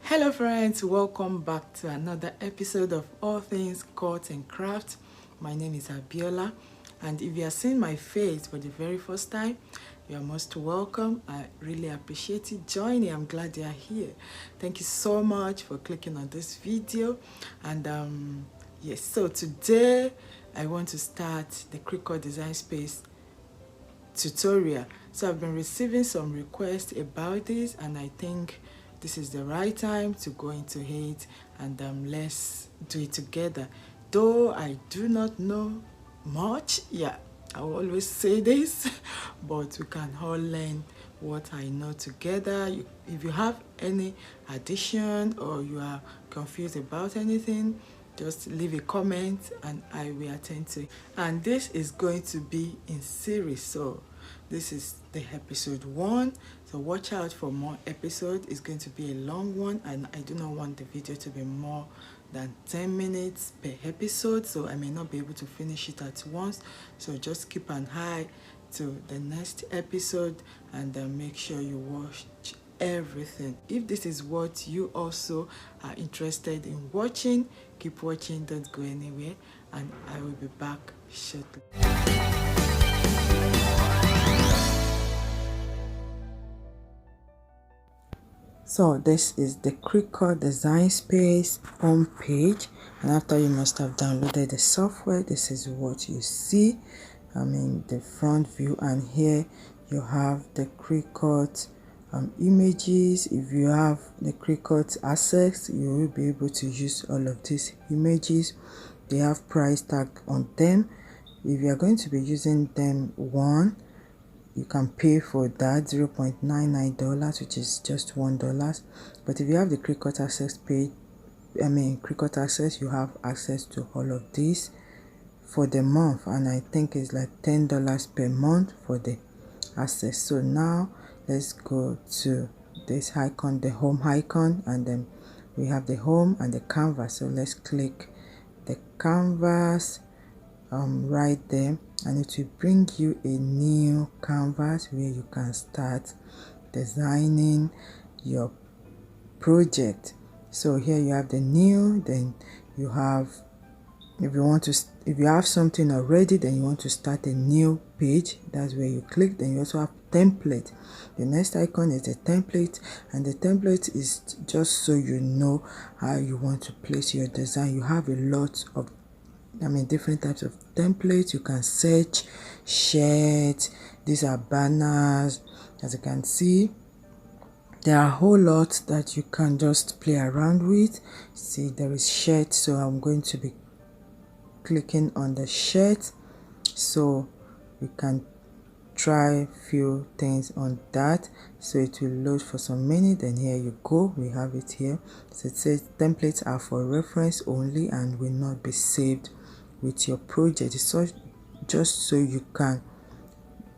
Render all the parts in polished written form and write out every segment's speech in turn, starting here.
Hello friends, welcome back to another episode of All Things Art and Craft. My name is Abiola, and if you are seeing my face for the very first time, you are most welcome. I really appreciate you joining. I'm glad you are here. Thank you so much for clicking on this video. And yes, so today I want to start the Cricut Design Space tutorial. So I've been receiving some requests about this, and I think this is the right time to go into it, and let's do it together. Though I do not know much, yeah, I will always say this, but we can all learn what I know together. If you have any addition or you are confused about anything, just leave a comment and I will attend to it. And this is going to be in series, so this is the episode 1, so watch out for more episodes. It's going to be a long one, and I do not want the video to be more than 10 minutes per episode, so I may not be able to finish it at once. So just keep an eye to the next episode and make sure you watch everything. If this is what you also are interested in watching, keep watching, don't go anywhere, and I will be back shortly. So this is the Cricut Design Space homepage, and after you must have downloaded the software, this is what you see. I mean the front view, and here you have the Cricut images. If you have the Cricut Access, you will be able to use all of these images. They have price tag on them. If you are going to be using them you can pay for that $0.99, which is just $1. But if you have the Cricut Access Cricut Access, you have access to all of these for the month, and I think it's like $10 per month for the access. So now let's go to this icon, the home icon, and then we have the home and the canvas. So let's click the canvas right there, and it will bring you a new canvas where you can start designing your project. So here you have the new, then you have, if you have something already, then you want to start a new page, that's where you click. Then you also have template. The next icon is the template, and the template is just so you know how you want to place your design. You have a lot of different types of templates. You can search shirts, these are banners. As you can see, there are a whole lot that you can just play around with. See, there is shirt, so I'm going to be clicking on the shirt, so we can try few things on that. So it will load for some minute, then here you go, we have it here. So it says templates are for reference only and will not be saved with your project. It's just so you can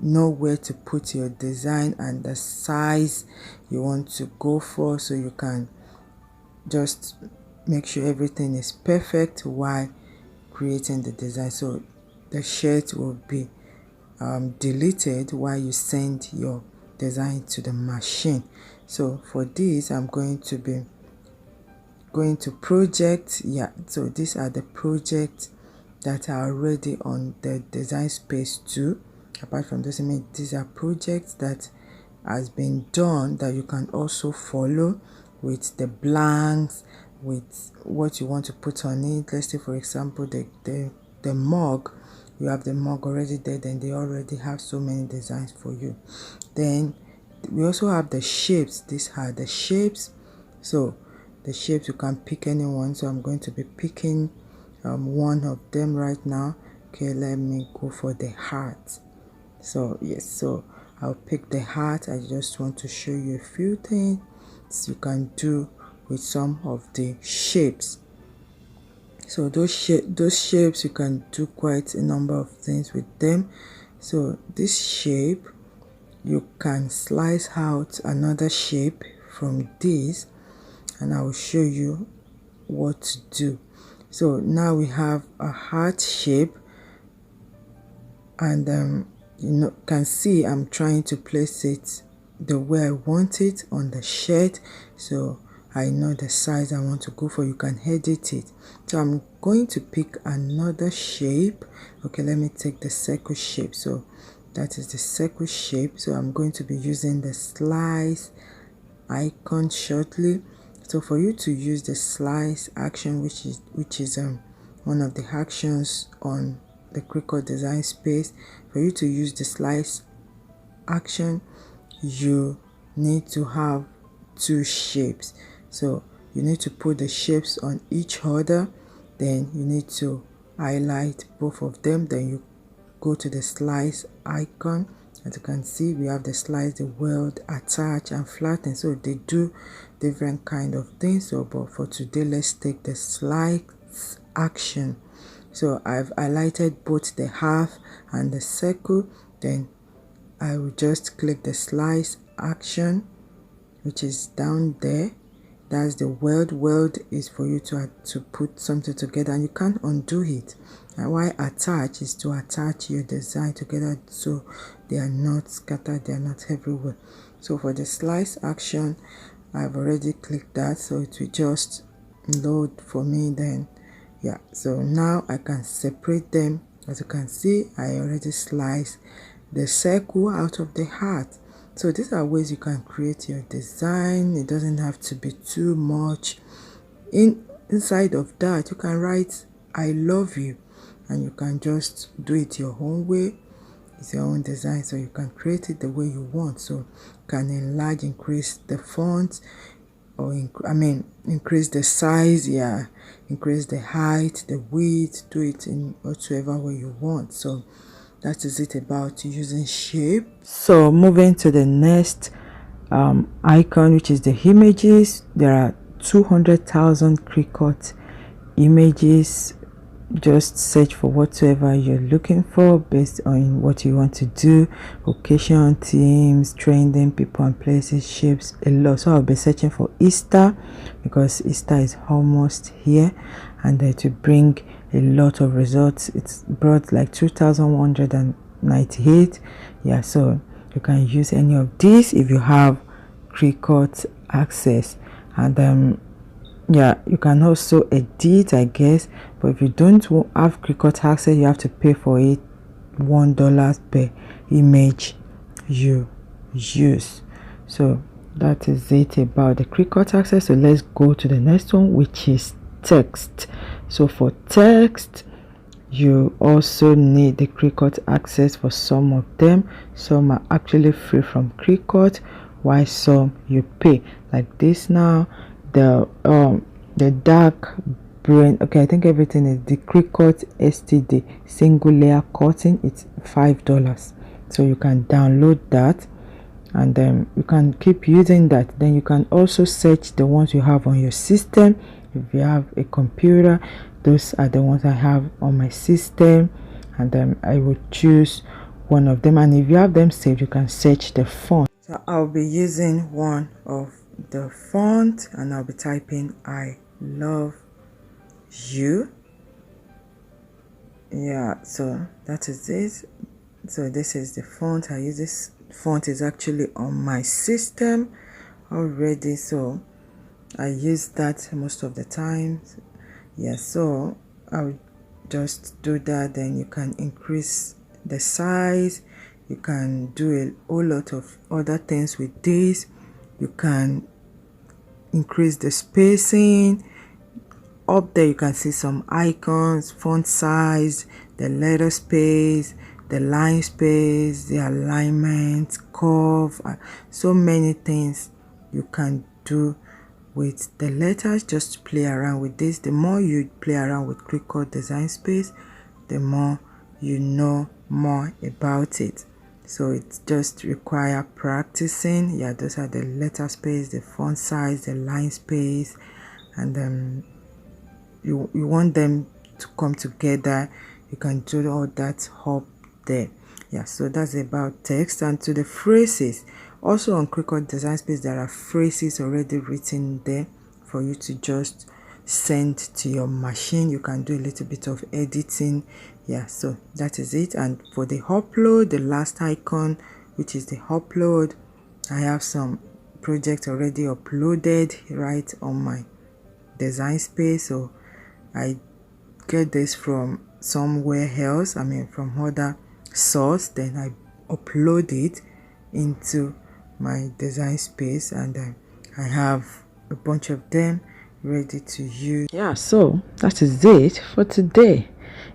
know where to put your design and the size you want to go for, so you can just make sure everything is perfect while creating the design. So the shirt will be deleted while you send your design to the machine. So for this, I'm going to be going to project. Yeah, so these are the projects that are already on the Design Space 2. Apart from this image, these are projects that has been done that you can also follow with the blanks, with what you want to put on it. Let's say for example the mug, you have the mug already there, then they already have so many designs for you. Then we also have the shapes. These are the shapes. So the shapes, you can pick any one, so I'm going to be picking one of them right now. Okay, let me go for the heart. So yes, so I'll pick the heart. I just want to show you a few things you can do with some of the shapes. So those shapes, you can do quite a number of things with them. So this shape, you can slice out another shape from this, and I will show you what to do. So now we have a heart shape, and you can see I'm trying to place it the way I want it on the shirt. So I know the size I want to go for, you can edit it. So I'm going to pick another shape. Okay, let me take the circle shape. So that is the circle shape. So I'm going to be using the slice icon shortly. So for you to use the slice action, which is one of the actions on the Cricut design space, for you to use the slice action, you need to have two shapes. So you need to put the shapes on each other, then you need to highlight both of them, then you go to the slice icon. As you can see, we have the slice, the weld, attach and flatten. So they do different kind of things. So but for today, let's take the slice action. So I've highlighted both the half and the circle, then I will just click the slice action, which is down there. That's the weld. Weld is for you to put something together and you can't undo it. And why attach is to attach your design together so they are not scattered, they are not everywhere. So for the slice action, I've already clicked that, so it will just load for me then. Yeah, so now I can separate them. As you can see, I already sliced the circle out of the heart. So these are ways you can create your design. It doesn't have to be too much. Inside of that, you can write I love you, and you can just do it your own way. It's your own design, so you can create it the way you want. So you can enlarge, increase the font, or increase the size, yeah, increase the height, the width, do it in whatever way you want. So that is it about using shape. So moving to the next icon, which is the images. There are 200,000 Cricut images. Just search for whatever you're looking for based on what you want to do. Occasion, themes, trending, people and places, shapes, a lot. So I'll be searching for Easter because Easter is almost here, and to bring a lot of results. It's brought like 2,198. Yeah, so you can use any of these if you have Cricut access. And yeah, you can also edit, I guess, but if you don't have Cricut access, you have to pay for it, $1 per image you use. So that is it about the Cricut access. So let's go to the next one, which is text. So for text, you also need the Cricut access for some of them. Some are actually free from Cricut, while some you pay, like this now. The dark brain, okay, I think everything is the Cricut STD single layer cutting. It's $5, so you can download that, and then you can keep using that. Then you can also search the ones you have on your system. If you have a computer, those are the ones I have on my system, and then I will choose one of them. And if you have them saved, you can search the font. So I'll be using one of the font, and I'll be typing I love you. Yeah, so that is it. So this is the font. I use this font, is actually on my system already, so I use that most of the time. Yeah, so I'll just do that. Then you can increase the size, you can do a whole lot of other things with this. You can increase the spacing. Up there you can see some icons, font size, the letter space, the line space, the alignment, curve, so many things you can do with the letters. Just play around with this. The more you play around with Cricut design space, the more you know more about it. So it just require practicing. Yeah, those are the letter space, the font size, the line space, and then you want them to come together. You can do all that up there. Yeah, so that's about text. And to the phrases, also on Cricut design space, there are phrases already written there for you to just send to your machine. You can do a little bit of editing. Yeah, so that is it. And for the upload, the last icon, which is the upload, I have some project already uploaded right on my design space, so I get this from somewhere else, from other source, then I upload it into my design space, and I have a bunch of them ready to use. Yeah, so that is it for today.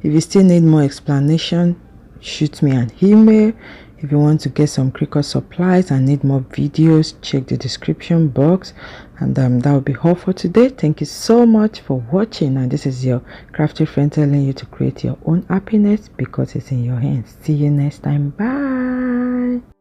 If you still need more explanation, shoot me an email. If you want to get some Cricut supplies and need more videos, check the description box. And that will be all for today. Thank you so much for watching, and this is your crafty friend telling you to create your own happiness because it's in your hands. See you next time. Bye.